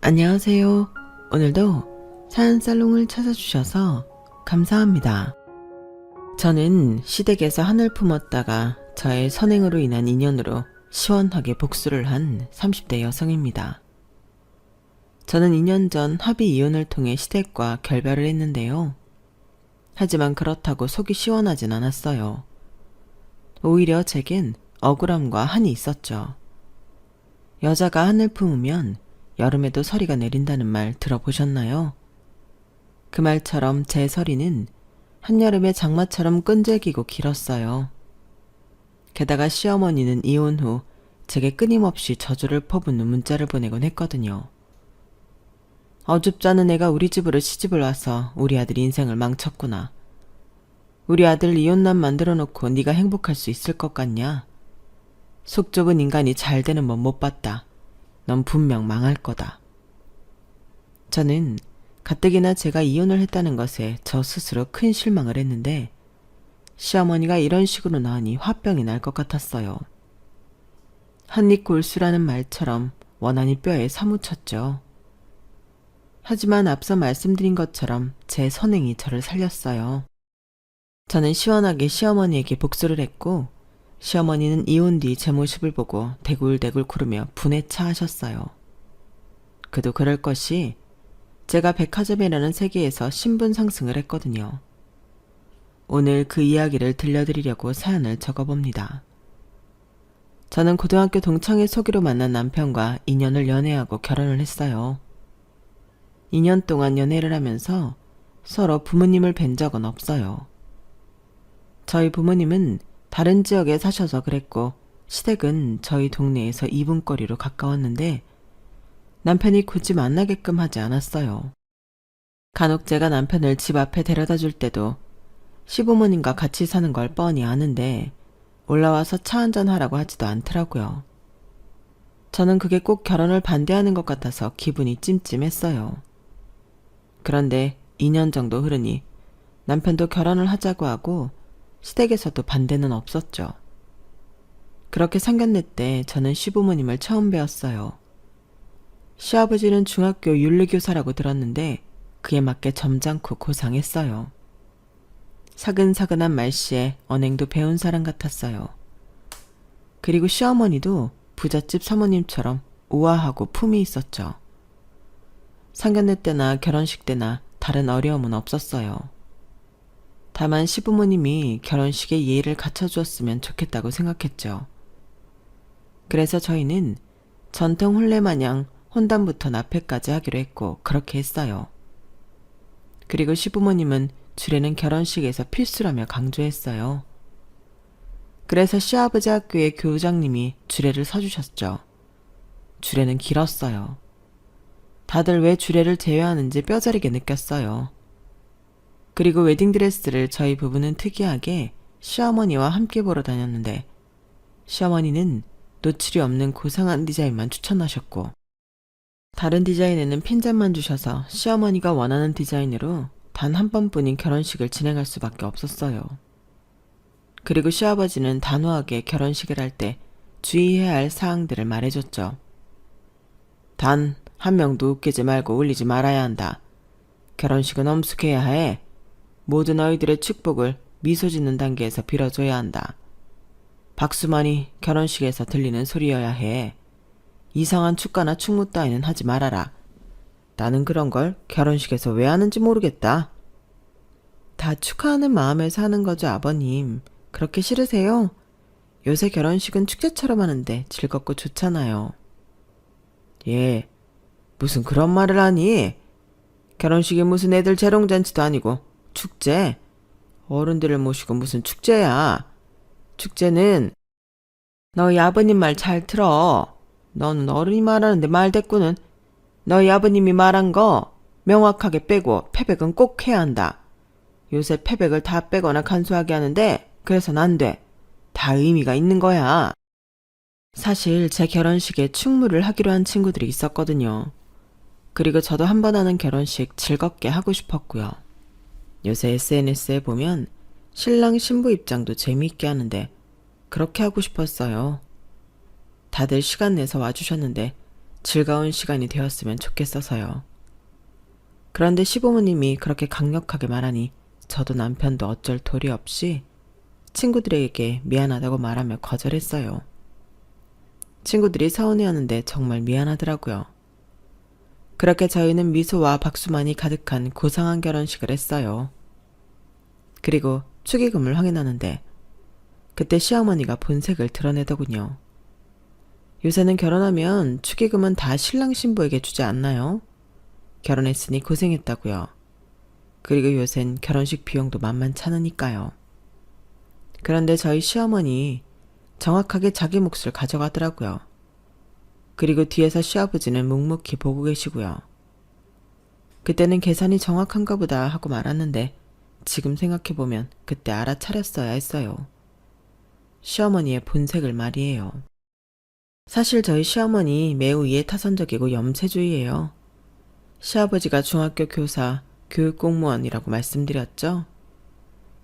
안녕하세요. 오늘도 사연살롱을 찾아주셔서 감사합니다. 저는 시댁에서 한을 품었다가 저의 선행으로 인한 인연으로 시원하게 복수를 한 30대 여성입니다. 저는 2년 전 합의 이혼을 통해 시댁과 결별을 했는데요. 하지만 그렇다고 속이 시원하진 않았어요. 오히려 제겐 억울함과 한이 있었죠. 여자가 한을 품으면 여름에도 서리가 내린다는 말 들어보셨나요? 그 말처럼 제 서리는 한여름의 장마처럼 끈질기고 길었어요. 게다가 시어머니는 이혼 후 제게 끊임없이 저주를 퍼붓는 문자를 보내곤 했거든요. 어줍지 않은 애가 우리 집으로 시집을 와서 우리 아들 인생을 망쳤구나. 우리 아들 이혼남 만들어 놓고 네가 행복할 수 있을 것 같냐? 속 좁은 인간이 잘 되는 법 못 봤다. 넌 분명 망할 거다. 저는 가뜩이나 제가 이혼을 했다는 것에 저 스스로 큰 실망을 했는데 시어머니가 이런 식으로 나으니 화병이 날 것 같았어요. 한입 골수라는 말처럼 원한이 뼈에 사무쳤죠. 하지만 앞서 말씀드린 것처럼 제 선행이 저를 살렸어요. 저는 시원하게 시어머니에게 복수를 했고 시어머니는 이혼 뒤 제 모습을 보고 대굴대굴 구르며 분에 차하셨어요. 그도 그럴 것이 제가 백화점이라는 세계에서 신분 상승을 했거든요. 오늘 그 이야기를 들려드리려고 사연을 적어봅니다. 저는 고등학교 동창회 소개로 만난 남편과 2년을 연애하고 결혼을 했어요. 2년 동안 연애를 하면서 서로 부모님을 뵌 적은 없어요. 저희 부모님은 다른 지역에 사셔서 그랬고 시댁은 저희 동네에서 2분 거리로 가까웠는데 남편이 굳이 만나게끔 하지 않았어요. 간혹 제가 남편을 집 앞에 데려다 줄 때도 시부모님과 같이 사는 걸 뻔히 아는데 올라와서 차 한잔 하라고 하지도 않더라고요. 저는 그게 꼭 결혼을 반대하는 것 같아서 기분이 찜찜했어요. 그런데 2년 정도 흐르니 남편도 결혼을 하자고 하고 시댁에서도 반대는 없었죠. 그렇게 상견례 때 저는 시부모님을 처음 뵈었어요. 시아버지는 중학교 윤리교사라고 들었는데 그에 맞게 점잖고 고상했어요. 사근사근한 말씨에 언행도 배운 사람 같았어요. 그리고 시어머니도 부잣집 사모님처럼 우아하고 품이 있었죠. 상견례 때나 결혼식 때나 다른 어려움은 없었어요. 다만 시부모님이 결혼식에 예의를 갖춰주었으면 좋겠다고 생각했죠. 그래서 저희는 전통 혼례 마냥 혼담부터 납회까지 하기로 했고 그렇게 했어요. 그리고 시부모님은 주례는 결혼식에서 필수라며 강조했어요. 그래서 시아버지 학교의 교장님이 주례를 서주셨죠. 주례는 길었어요. 다들 왜 주례를 제외하는지 뼈저리게 느꼈어요. 그리고 웨딩드레스를 저희 부부는 특이하게 시어머니와 함께 보러 다녔는데 시어머니는 노출이 없는 고상한 디자인만 추천하셨고 다른 디자인에는 핀잔만 주셔서 시어머니가 원하는 디자인으로 단 한 번뿐인 결혼식을 진행할 수밖에 없었어요. 그리고 시아버지는 단호하게 결혼식을 할 때 주의해야 할 사항들을 말해줬죠. 단 한 명도 웃기지 말고 울리지 말아야 한다. 결혼식은 엄숙해야 해. 모든 너희들의 축복을 미소 짓는 단계에서 빌어줘야 한다. 박수만이 결혼식에서 들리는 소리여야 해. 이상한 축가나 축무 따위는 하지 말아라. 나는 그런 걸 결혼식에서 왜 하는지 모르겠다. 다 축하하는 마음에서 하는 거죠, 아버님. 그렇게 싫으세요? 요새 결혼식은 축제처럼 하는데 즐겁고 좋잖아요. 예, 무슨 그런 말을 하니? 결혼식이 무슨 애들 재롱잔치도 아니고 축제? 어른들을 모시고 무슨 축제야? 축제는 너희 아버님 말 잘 들어. 너는 어른이 말하는데 말대꾸는 너희 아버님이 말한 거 명확하게 빼고 패백은 꼭 해야 한다. 요새 패백을 다 빼거나 간소하게 하는데 그래선 안 돼. 다 의미가 있는 거야. 사실 제 결혼식에 충무를 하기로 한 친구들이 있었거든요. 그리고 저도 한 번 하는 결혼식 즐겁게 하고 싶었고요. 요새 SNS에 보면 신랑 신부 입장도 재미있게 하는데 그렇게 하고 싶었어요. 다들 시간 내서 와주셨는데 즐거운 시간이 되었으면 좋겠어서요. 그런데 시부모님이 그렇게 강력하게 말하니 저도 남편도 어쩔 도리 없이 친구들에게 미안하다고 말하며 거절했어요. 친구들이 서운해하는데 정말 미안하더라고요. 그렇게 저희는 미소와 박수만이 가득한 고상한 결혼식을 했어요. 그리고 축의금을 확인하는데 그때 시어머니가 본색을 드러내더군요. 요새는 결혼하면 축의금은 다 신랑 신부에게 주지 않나요? 결혼했으니 고생했다고요. 그리고 요샌 결혼식 비용도 만만찮으니까요. 그런데 저희 시어머니 정확하게 자기 몫을 가져가더라고요. 그리고 뒤에서 시아버지는 묵묵히 보고 계시고요. 그때는 계산이 정확한가 보다 하고 말았는데 지금 생각해보면 그때 알아차렸어야 했어요. 시어머니의 본색을 말이에요. 사실 저희 시어머니 매우 이해타산적이고 염세주의예요. 시아버지가 중학교 교사, 교육공무원이라고 말씀드렸죠.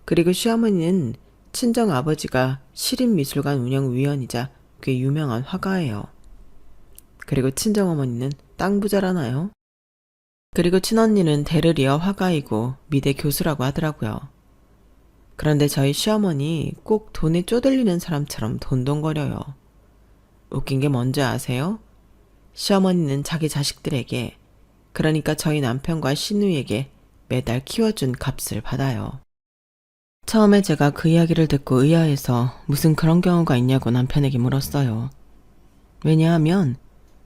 그리고 시어머니는 친정아버지가 시립미술관 운영위원이자 꽤 유명한 화가예요. 그리고 친정어머니는 땅 부자라나요? 그리고 친언니는 대를 이어 화가이고 미대 교수라고 하더라고요. 그런데 저희 시어머니 꼭 돈에 쪼들리는 사람처럼 돈돈거려요. 웃긴 게 뭔지 아세요? 시어머니는 자기 자식들에게, 그러니까 저희 남편과 시누이에게 매달 키워준 값을 받아요. 처음에 제가 그 이야기를 듣고 의아해서 무슨 그런 경우가 있냐고 남편에게 물었어요. 왜냐하면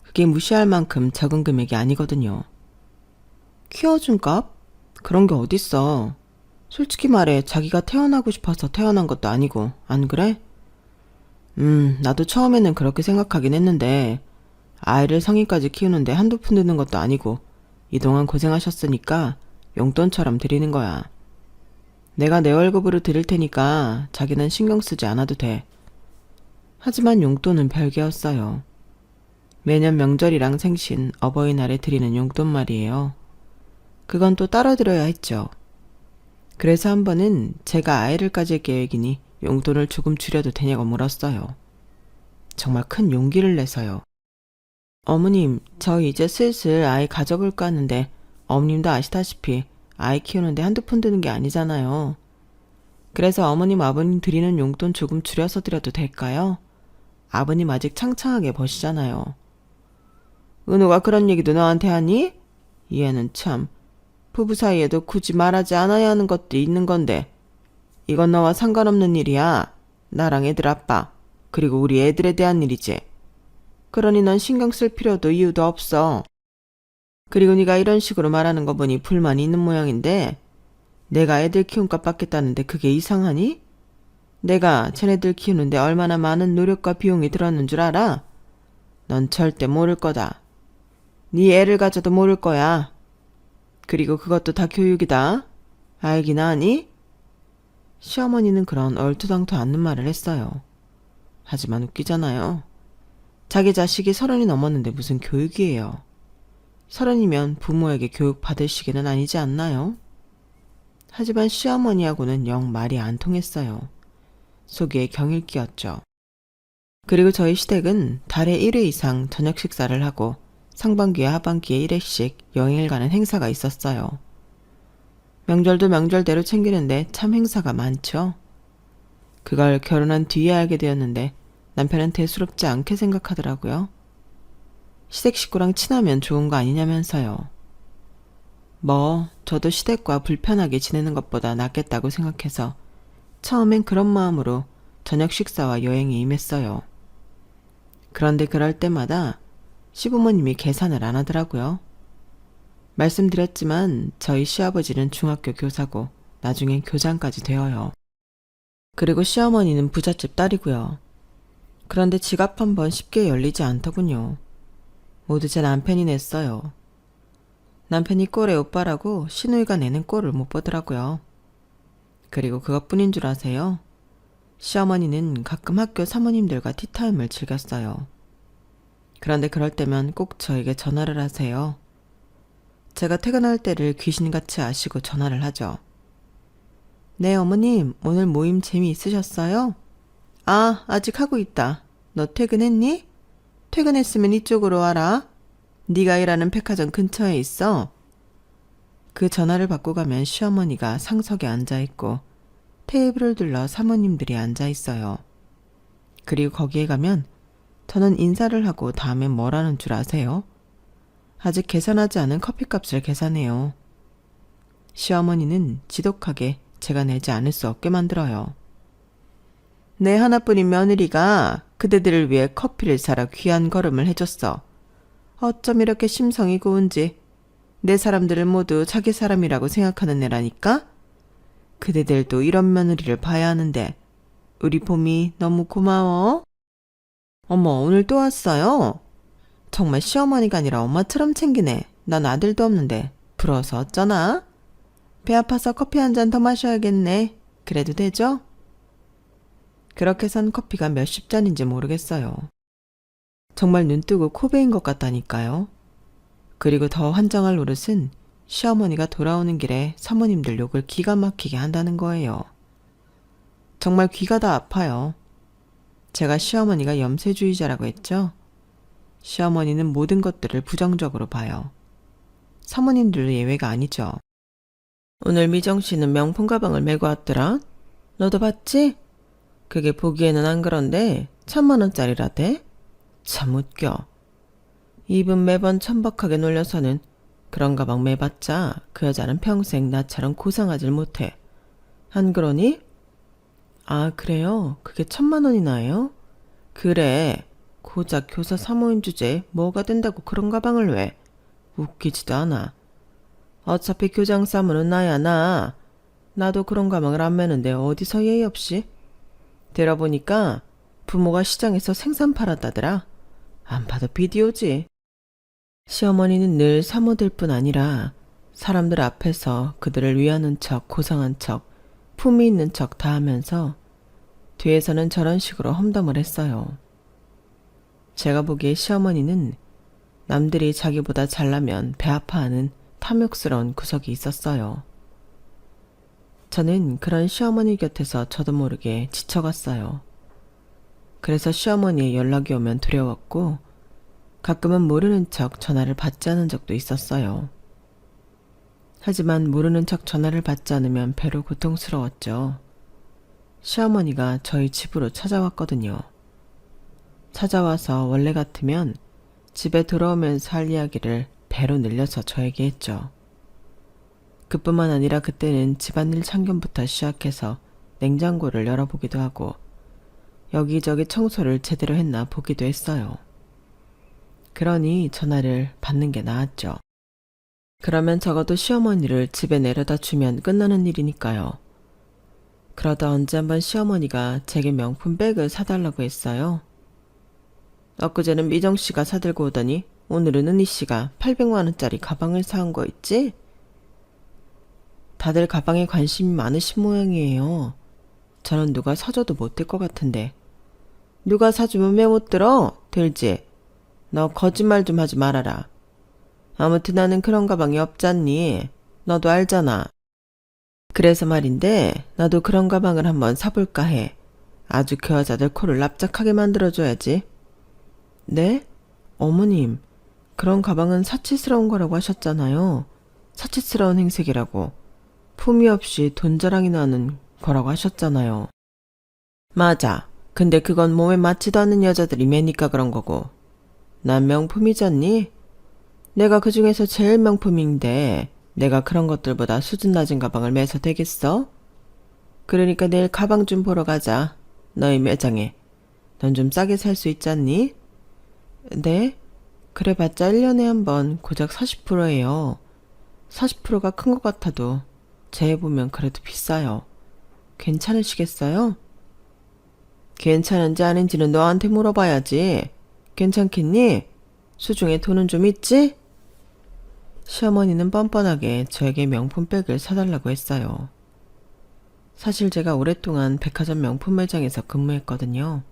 그게 무시할 만큼 적은 금액이 아니거든요. 키워준 값? 그런 게 어딨어. 솔직히 말해 자기가 태어나고 싶어서 태어난 것도 아니고, 안 그래? 나도 처음에는 그렇게 생각하긴 했는데 아이를 성인까지 키우는데 한두 푼 드는 것도 아니고 이동안 고생하셨으니까 용돈처럼 드리는 거야. 내가 내 월급으로 드릴 테니까 자기는 신경 쓰지 않아도 돼. 하지만 용돈은 별개였어요. 매년 명절이랑 생신, 어버이날에 드리는 용돈 말이에요. 그건 또 따로 드려야 했죠. 그래서 한 번은 제가 아이를 가질 계획이니 용돈을 조금 줄여도 되냐고 물었어요. 정말 큰 용기를 내서요. 어머님, 저 이제 슬슬 아이 가져볼까 하는데 어머님도 아시다시피 아이 키우는데 한두 푼 드는 게 아니잖아요. 그래서 어머님, 아버님 드리는 용돈 조금 줄여서 드려도 될까요? 아버님 아직 창창하게 버시잖아요. 은호가 그런 얘기도 너한테 하니? 얘는 참, 부부 사이에도 굳이 말하지 않아야 하는 것도 있는 건데 이건 너와 상관없는 일이야. 나랑 애들 아빠, 그리고 우리 애들에 대한 일이지. 그러니 넌 신경 쓸 필요도 이유도 없어. 그리고 네가 이런 식으로 말하는 거 보니 불만이 있는 모양인데 내가 애들 키움값 받겠다는데 그게 이상하니? 내가 쟤네들 키우는데 얼마나 많은 노력과 비용이 들었는 줄 알아? 넌 절대 모를 거다. 네 애를 가져도 모를 거야. 그리고 그것도 다 교육이다. 알긴 아니? 시어머니는 그런 얼토당토 않는 말을 했어요. 하지만 웃기잖아요. 자기 자식이 30이 넘었는데 무슨 교육이에요. 30이면 부모에게 교육 받을 시기는 아니지 않나요? 하지만 시어머니하고는 영 말이 안 통했어요. 속에 경일 끼었죠. 그리고 저희 시댁은 달에 1회 이상 저녁 식사를 하고 상반기와 하반기에 1회씩 여행을 가는 행사가 있었어요. 명절도 명절대로 챙기는데 참 행사가 많죠. 그걸 결혼한 뒤에 알게 되었는데 남편은 대수롭지 않게 생각하더라고요. 시댁 식구랑 친하면 좋은 거 아니냐면서요. 저도 시댁과 불편하게 지내는 것보다 낫겠다고 생각해서 처음엔 그런 마음으로 저녁 식사와 여행에 임했어요. 그런데 그럴 때마다 시부모님이 계산을 안 하더라고요. 말씀드렸지만 저희 시아버지는 중학교 교사고 나중엔 교장까지 되어요. 그리고 시어머니는 부잣집 딸이고요. 그런데 지갑 한 번 쉽게 열리지 않더군요. 모두 제 남편이 냈어요. 남편이 꼴의 오빠라고 시누이가 내는 꼴을 못 보더라고요. 그리고 그것뿐인 줄 아세요? 시어머니는 가끔 학교 사모님들과 티타임을 즐겼어요. 그런데 그럴 때면 꼭 저에게 전화를 하세요. 제가 퇴근할 때를 귀신같이 아시고 전화를 하죠. 네, 어머님, 오늘 모임 재미있으셨어요? 아, 아직 하고 있다. 너 퇴근했니? 퇴근했으면 이쪽으로 와라. 네가 일하는 백화점 근처에 있어? 그 전화를 받고 가면 시어머니가 상석에 앉아있고 테이블을 둘러 사모님들이 앉아있어요. 그리고 거기에 가면 저는 인사를 하고 다음엔 뭘 하는 줄 아세요? 아직 계산하지 않은 커피값을 계산해요. 시어머니는 지독하게 제가 내지 않을 수 없게 만들어요. 내 하나뿐인 며느리가 그대들을 위해 커피를 사러 귀한 걸음을 해줬어. 어쩜 이렇게 심성이 고운지. 내 사람들을 모두 자기 사람이라고 생각하는 애라니까? 그대들도 이런 며느리를 봐야 하는데 우리 봄이 너무 고마워. 어머, 오늘 또 왔어요? 정말 시어머니가 아니라 엄마처럼 챙기네. 난 아들도 없는데 부러워서 어쩌나? 배 아파서 커피 한 잔 더 마셔야겠네. 그래도 되죠? 그렇게 산 커피가 몇십 잔인지 모르겠어요. 정말 눈뜨고 코 베인 것 같다니까요. 그리고 더 환장할 노릇은 시어머니가 돌아오는 길에 사모님들 욕을 기가 막히게 한다는 거예요. 정말 귀가 다 아파요. 제가 시어머니가 염세주의자라고 했죠? 시어머니는 모든 것들을 부정적으로 봐요. 사모님들도 예외가 아니죠. 오늘 미정 씨는 명품 가방을 메고 왔더라. 너도 봤지? 그게 보기에는 안 그런데 1,000만 원짜리라대? 참 웃겨. 입은 매번 천박하게 놀려서는 그런 가방 매봤자 그 여자는 평생 나처럼 고상하질 못해. 안 그러니? 아, 그래요? 그게 1,000만 원이나 해요? 그래. 고작 교사 사모임 주제에 뭐가 된다고 그런 가방을 왜? 웃기지도 않아. 어차피 교장 사모는 나야 나. 나도 그런 가방을 안 매는데 어디서 예의 없이? 들어보니까 부모가 시장에서 생선 팔았다더라. 안 봐도 비디오지. 시어머니는 늘 사모들 뿐 아니라 사람들 앞에서 그들을 위하는 척, 고상한 척, 품위 있는 척 다 하면서 뒤에서는 저런 식으로 험담을 했어요. 제가 보기에 시어머니는 남들이 자기보다 잘나면 배 아파하는 탐욕스러운 구석이 있었어요. 저는 그런 시어머니 곁에서 저도 모르게 지쳐갔어요. 그래서 시어머니의 연락이 오면 두려웠고 가끔은 모르는 척 전화를 받지 않은 적도 있었어요. 하지만 모르는 척 전화를 받지 않으면 배로 고통스러웠죠. 시어머니가 저희 집으로 찾아왔거든요. 찾아와서 원래 같으면 집에 돌아오면서 할 이야기를 배로 늘려서 저에게 했죠. 그뿐만 아니라 그때는 집안일 참견부터 시작해서 냉장고를 열어보기도 하고 여기저기 청소를 제대로 했나 보기도 했어요. 그러니 전화를 받는 게 나았죠. 그러면 적어도 시어머니를 집에 내려다 주면 끝나는 일이니까요. 그러다 언제 한번 시어머니가 제게 명품 백을 사달라고 했어요. 엊그제는 미정씨가 사들고 오더니 오늘은 은희씨가 800만원짜리 가방을 사온 거 있지? 다들 가방에 관심이 많으신 모양이에요. 저는 누가 사줘도 못 들 것 같은데. 누가 사주면 왜 못 들어? 들지? 너 거짓말 좀 하지 말아라. 아무튼 나는 그런 가방이 없잖니. 너도 알잖아. 그래서 말인데 나도 그런 가방을 한번 사볼까 해. 아주 그 여자들 코를 납작하게 만들어줘야지. 네? 어머님, 그런 가방은 사치스러운 거라고 하셨잖아요. 사치스러운 행색이라고. 품위 없이 돈 자랑이나 하는 거라고 하셨잖아요. 맞아. 근데 그건 몸에 맞지도 않는 여자들이 매니까 그런 거고. 난 명품이잖니? 내가 그 중에서 제일 명품인데 내가 그런 것들보다 수준 낮은 가방을 매서 되겠어? 그러니까 내일 가방 좀 보러 가자. 너희 매장에. 넌 좀 싸게 살 수 있잖니? 네? 그래봤자 1년에 한 번 고작 40%예요. 40%가 큰 것 같아도 재해보면 그래도 비싸요. 괜찮으시겠어요? 괜찮은지 아닌지는 너한테 물어봐야지. 괜찮겠니? 수중에 돈은 좀 있지? 시어머니는 뻔뻔하게 저에게 명품백을 사달라고 했어요. 사실 제가 오랫동안 백화점 명품 매장에서 근무했거든요.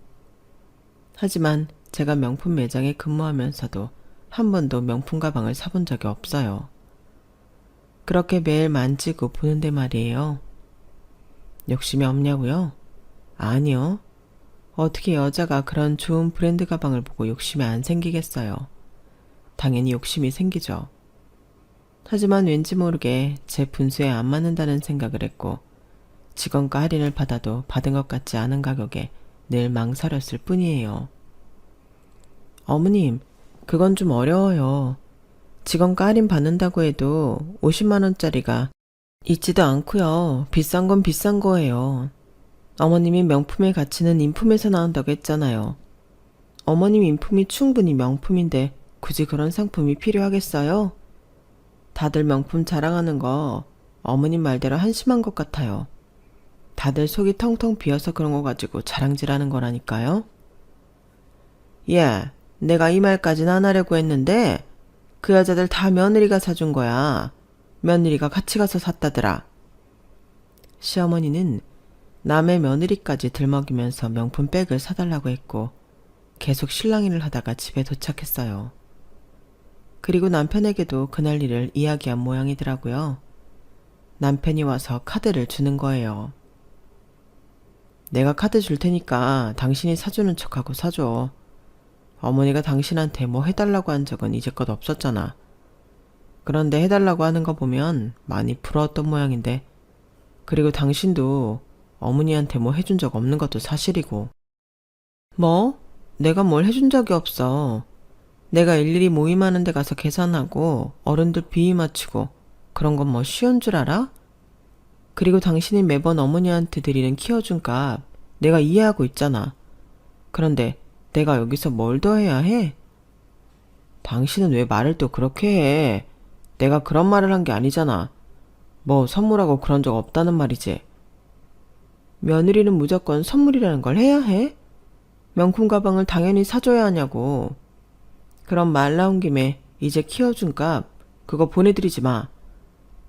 하지만 제가 명품 매장에 근무하면서도 한 번도 명품 가방을 사본 적이 없어요. 그렇게 매일 만지고 보는데 말이에요. 욕심이 없냐고요? 아니요. 어떻게 여자가 그런 좋은 브랜드 가방을 보고 욕심이 안 생기겠어요. 당연히 욕심이 생기죠. 하지만 왠지 모르게 제 분수에 안 맞는다는 생각을 했고 직원가 할인을 받아도 받은 것 같지 않은 가격에 늘 망설였을 뿐이에요. 어머님, 그건 좀 어려워요. 직원가 할인 받는다고 해도 50만 원짜리가 있지도 않고요. 비싼 건 비싼 거예요. 어머님이 명품의 가치는 인품에서 나온다고 했잖아요. 어머님 인품이 충분히 명품인데 굳이 그런 상품이 필요하겠어요? 다들 명품 자랑하는 거 어머님 말대로 한심한 것 같아요. 다들 속이 텅텅 비어서 그런 거 가지고 자랑질하는 거라니까요. 예, 내가 이 말까지는 안 하려고 했는데 그 여자들 다 며느리가 사준 거야. 며느리가 같이 가서 샀다더라. 시어머니는 남의 며느리까지 들먹이면서 명품 백을 사달라고 했고 계속 실랑이를 하다가 집에 도착했어요. 그리고 남편에게도 그날 일을 이야기한 모양이더라고요. 남편이 와서 카드를 주는 거예요. 내가 카드 줄 테니까 당신이 사주는 척하고 사줘. 어머니가 당신한테 뭐 해달라고 한 적은 이제껏 없었잖아. 그런데 해달라고 하는 거 보면 많이 부러웠던 모양인데 그리고 당신도 어머니한테 뭐 해준 적 없는 것도 사실이고. 뭐? 내가 뭘 해준 적이 없어. 내가 일일이 모임하는 데 가서 계산하고 어른들 비위 맞추고 그런 건 뭐 쉬운 줄 알아? 그리고 당신이 매번 어머니한테 드리는 키워준 값 내가 이해하고 있잖아. 그런데 내가 여기서 뭘 더 해야 해? 당신은 왜 말을 또 그렇게 해? 내가 그런 말을 한 게 아니잖아. 뭐 선물하고 그런 적 없다는 말이지. 며느리는 무조건 선물이라는 걸 해야 해? 명품 가방을 당연히 사줘야 하냐고. 그럼 말 나온 김에 이제 키워준 값 그거 보내드리지 마.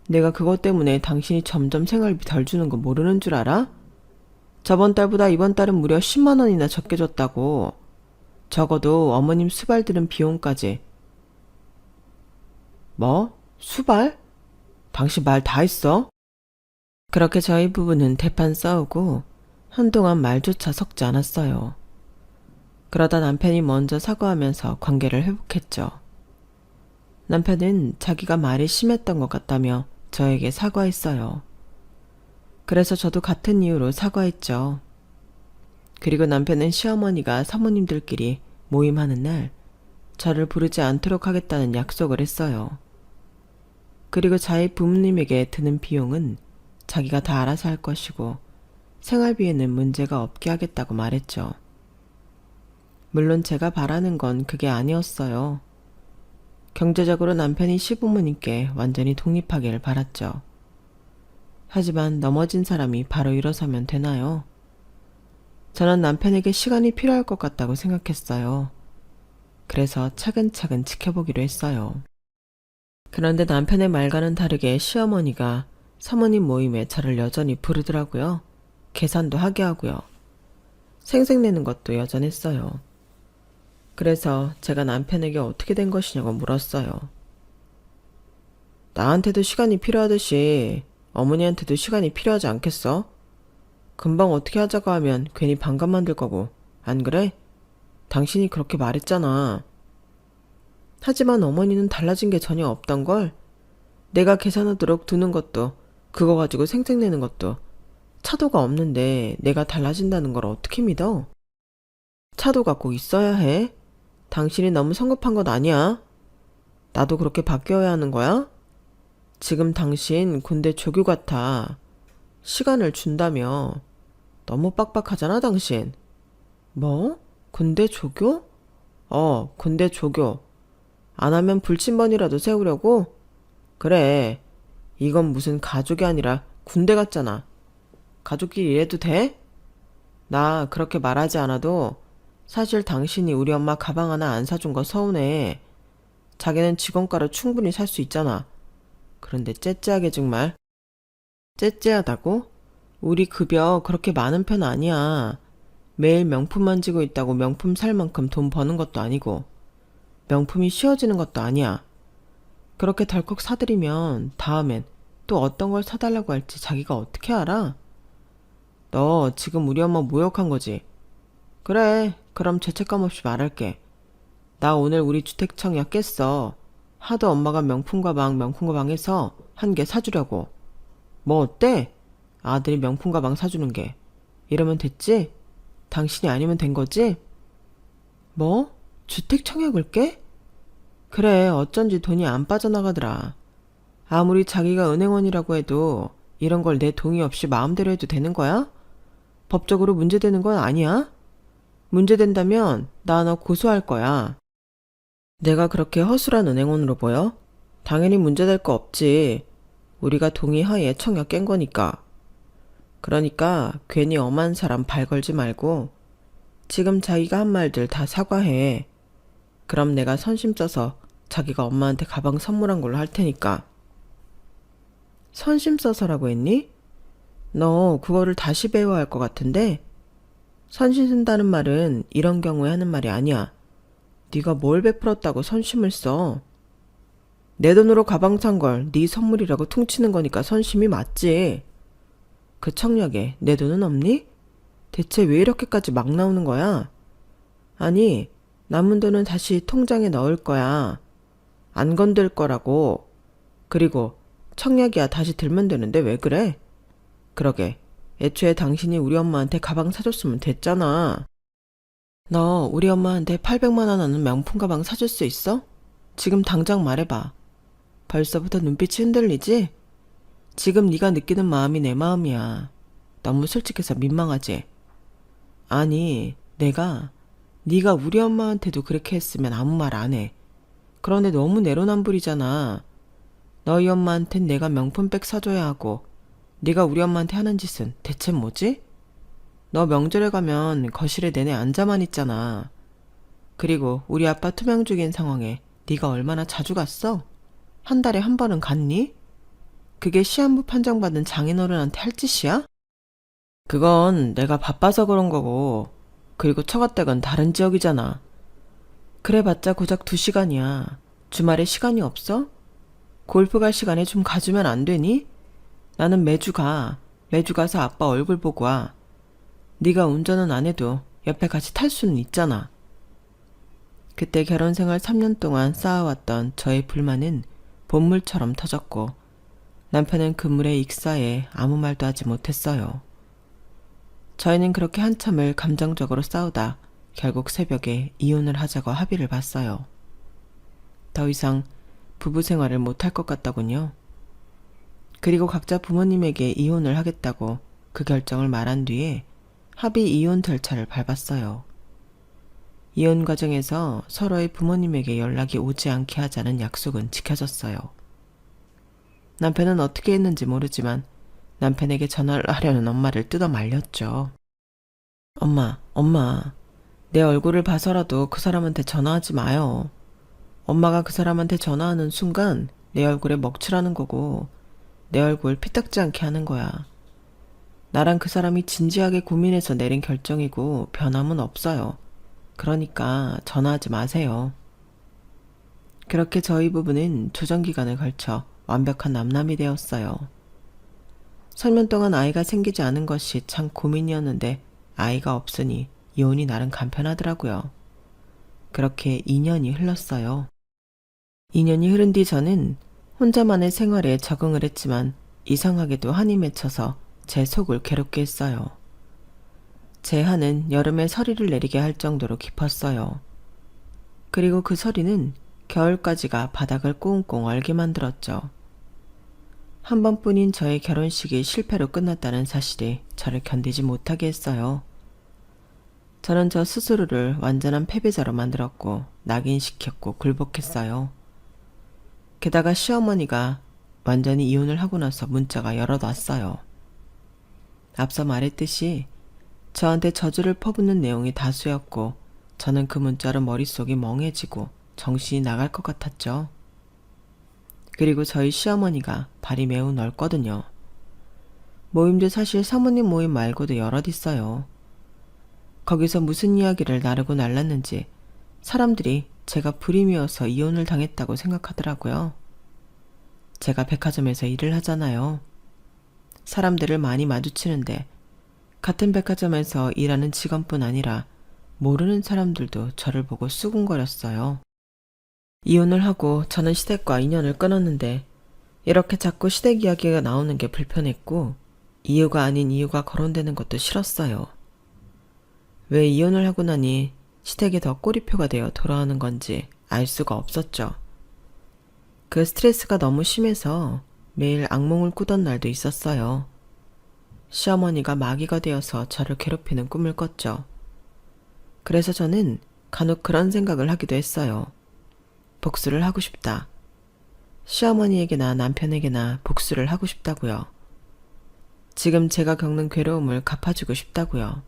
내가 그것 때문에 당신이 점점 생활비 덜 주는 거 모르는 줄 알아? 저번 달보다 이번 달은 무려 10만 원이나 적게 줬다고. 적어도 어머님 수발 들은 비용까지. 뭐? 수발? 당신 말 다 했어? 그렇게 저희 부부는 대판 싸우고 한동안 말조차 섞지 않았어요. 그러다 남편이 먼저 사과하면서 관계를 회복했죠. 남편은 자기가 말이 심했던 것 같다며 저에게 사과했어요. 그래서 저도 같은 이유로 사과했죠. 그리고 남편은 시어머니가 사모님들끼리 모임하는 날 저를 부르지 않도록 하겠다는 약속을 했어요. 그리고 자기 부모님에게 드는 비용은 자기가 다 알아서 할 것이고 생활비에는 문제가 없게 하겠다고 말했죠. 물론 제가 바라는 건 그게 아니었어요. 경제적으로 남편이 시부모님께 완전히 독립하기를 바랐죠. 하지만 넘어진 사람이 바로 일어서면 되나요? 저는 남편에게 시간이 필요할 것 같다고 생각했어요. 그래서 차근차근 지켜보기로 했어요. 그런데 남편의 말과는 다르게 시어머니가 사모님 모임에 저를 여전히 부르더라고요. 계산도 하게 하고요. 생색내는 것도 여전했어요. 그래서 제가 남편에게 어떻게 된 것이냐고 물었어요. 나한테도 시간이 필요하듯이 어머니한테도 시간이 필요하지 않겠어? 금방 어떻게 하자고 하면 괜히 반감 만들 거고, 안 그래? 당신이 그렇게 말했잖아. 하지만 어머니는 달라진 게 전혀 없던 걸. 내가 계산하도록 두는 것도, 그거 가지고 생색내는 것도 차도가 없는데 내가 달라진다는 걸 어떻게 믿어? 차도가 꼭 있어야 해? 당신이 너무 성급한 것 아니야? 나도 그렇게 바뀌어야 하는 거야? 지금 당신 군대 조교 같아. 시간을 준다며. 너무 빡빡하잖아, 당신. 뭐? 군대 조교? 군대 조교. 안 하면 불침번이라도 세우려고? 그래. 이건 무슨 가족이 아니라 군대 같잖아. 가족끼리 이래도 돼? 나 그렇게 말하지 않아도 사실 당신이 우리 엄마 가방 하나 안 사준 거 서운해. 자기는 직원가로 충분히 살 수 있잖아. 그런데 째째하게 정말. 째째하다고? 우리 급여 그렇게 많은 편 아니야. 매일 명품 만지고 있다고 명품 살 만큼 돈 버는 것도 아니고 명품이 쉬워지는 것도 아니야. 그렇게 덜컥 사들이면 다음엔 또 어떤 걸 사달라고 할지 자기가 어떻게 알아? 너 지금 우리 엄마 모욕한 거지? 그래, 그럼 죄책감 없이 말할게. 나 오늘 우리 주택 청약 깼어. 하도 엄마가 명품 가방 해서 한 개 사주려고. 뭐 어때? 아들이 명품 가방 사주는 게. 이러면 됐지? 당신이 아니면 된 거지? 뭐? 주택 청약을 깨? 그래, 어쩐지 돈이 안 빠져나가더라. 아무리 자기가 은행원이라고 해도 이런 걸 내 동의 없이 마음대로 해도 되는 거야? 법적으로 문제되는 건 아니야? 문제된다면 나 너 고소할 거야. 내가 그렇게 허술한 은행원으로 보여? 당연히 문제될 거 없지. 우리가 동의하에 청약 깬 거니까. 그러니까 괜히 엄한 사람 발 걸지 말고 지금 자기가 한 말들 다 사과해. 그럼 내가 선심 써서 자기가 엄마한테 가방 선물한 걸로 할 테니까. 선심 써서라고 했니? 너 그거를 다시 배워야 할 것 같은데? 선심 쓴다는 말은 이런 경우에 하는 말이 아니야. 네가 뭘 베풀었다고 선심을 써? 내 돈으로 가방 산 걸 네 선물이라고 퉁치는 거니까 선심이 맞지. 그 청약에 내 돈은 없니? 대체 왜 이렇게까지 막 나오는 거야? 아니, 남은 돈은 다시 통장에 넣을 거야. 안 건들 거라고. 그리고 청약이야 다시 들면 되는데 왜 그래? 그러게, 애초에 당신이 우리 엄마한테 가방 사줬으면 됐잖아. 너 우리 엄마한테 800만 원 하는 명품 가방 사줄 수 있어? 지금 당장 말해봐. 벌써부터 눈빛이 흔들리지? 지금 네가 느끼는 마음이 내 마음이야. 너무 솔직해서 민망하지? 아니, 네가 우리 엄마한테도 그렇게 했으면 아무 말 안 해. 그런데 너무 내로남불이잖아. 너희 엄마한텐 내가 명품백 사줘야 하고 네가 우리 엄마한테 하는 짓은 대체 뭐지? 너 명절에 가면 거실에 내내 앉아만 있잖아. 그리고 우리 아빠 투명 중인 상황에 네가 얼마나 자주 갔어? 한 달에 한 번은 갔니? 그게 시한부 판정받은 장인어른한테 할 짓이야? 그건 내가 바빠서 그런 거고, 그리고 처갓댁은 다른 지역이잖아. 그래봤자 고작 2시간이야. 주말에 시간이 없어? 골프 갈 시간에 좀 가주면 안 되니? 나는 매주 가. 매주 가서 아빠 얼굴 보고 와. 네가 운전은 안 해도 옆에 같이 탈 수는 있잖아. 그때 결혼생활 3년 동안 쌓아왔던 저의 불만은 본물처럼 터졌고 남편은 그물에 익사해 아무 말도 하지 못했어요. 저희는 그렇게 한참을 감정적으로 싸우다 결국 새벽에 이혼을 하자고 합의를 봤어요. 더 이상 부부 생활을 못할 것 같더군요. 그리고 각자 부모님에게 이혼을 하겠다고 그 결정을 말한 뒤에 합의 이혼 절차를 밟았어요. 이혼 과정에서 서로의 부모님에게 연락이 오지 않게 하자는 약속은 지켜졌어요. 남편은 어떻게 했는지 모르지만 남편에게 전화를 하려는 엄마를 뜯어 말렸죠. 엄마, 내 얼굴을 봐서라도 그 사람한테 전화하지 마요. 엄마가 그 사람한테 전화하는 순간 내 얼굴에 먹칠하는 거고 내 얼굴 피딱지 않게 하는 거야. 나랑 그 사람이 진지하게 고민해서 내린 결정이고 변함은 없어요. 그러니까 전화하지 마세요. 그렇게 저희 부부는 조정기간을 걸쳐 완벽한 남남이 되었어요. 3년 동안 아이가 생기지 않은 것이 참 고민이었는데 아이가 없으니 이혼이 나름 간편하더라고요. 그렇게 2년이 흘렀어요. 2년이 흐른 뒤 저는 혼자만의 생활에 적응을 했지만 이상하게도 한이 맺혀서 제 속을 괴롭게 했어요. 제 한은 여름에 서리를 내리게 할 정도로 깊었어요. 그리고 그 서리는 겨울까지가 바닥을 꽁꽁 얼게 만들었죠. 한 번뿐인 저의 결혼식이 실패로 끝났다는 사실이 저를 견디지 못하게 했어요. 저는 저 스스로를 완전한 패배자로 만들었고 낙인시켰고 굴복했어요. 게다가 시어머니가 완전히 이혼을 하고 나서 문자가 여럿 왔어요. 앞서 말했듯이 저한테 저주를 퍼붓는 내용이 다수였고 저는 그 문자로 머릿속이 멍해지고 정신이 나갈 것 같았죠. 그리고 저희 시어머니가 발이 매우 넓거든요. 모임도 사실 사모님 모임 말고도 여럿 있어요. 거기서 무슨 이야기를 나르고 날랐는지 사람들이 제가 불임이어서 이혼을 당했다고 생각하더라고요. 제가 백화점에서 일을 하잖아요. 사람들을 많이 마주치는데 같은 백화점에서 일하는 직원뿐 아니라 모르는 사람들도 저를 보고 수군거렸어요. 이혼을 하고 저는 시댁과 인연을 끊었는데 이렇게 자꾸 시댁 이야기가 나오는 게 불편했고 이유가 아닌 이유가 거론되는 것도 싫었어요. 왜 이혼을 하고 나니 시댁이 더 꼬리표가 되어 돌아오는 건지 알 수가 없었죠. 그 스트레스가 너무 심해서 매일 악몽을 꾸던 날도 있었어요. 시어머니가 마귀가 되어서 저를 괴롭히는 꿈을 꿨죠. 그래서 저는 간혹 그런 생각을 하기도 했어요. 복수를 하고 싶다. 시어머니에게나 남편에게나 복수를 하고 싶다고요. 지금 제가 겪는 괴로움을 갚아주고 싶다고요.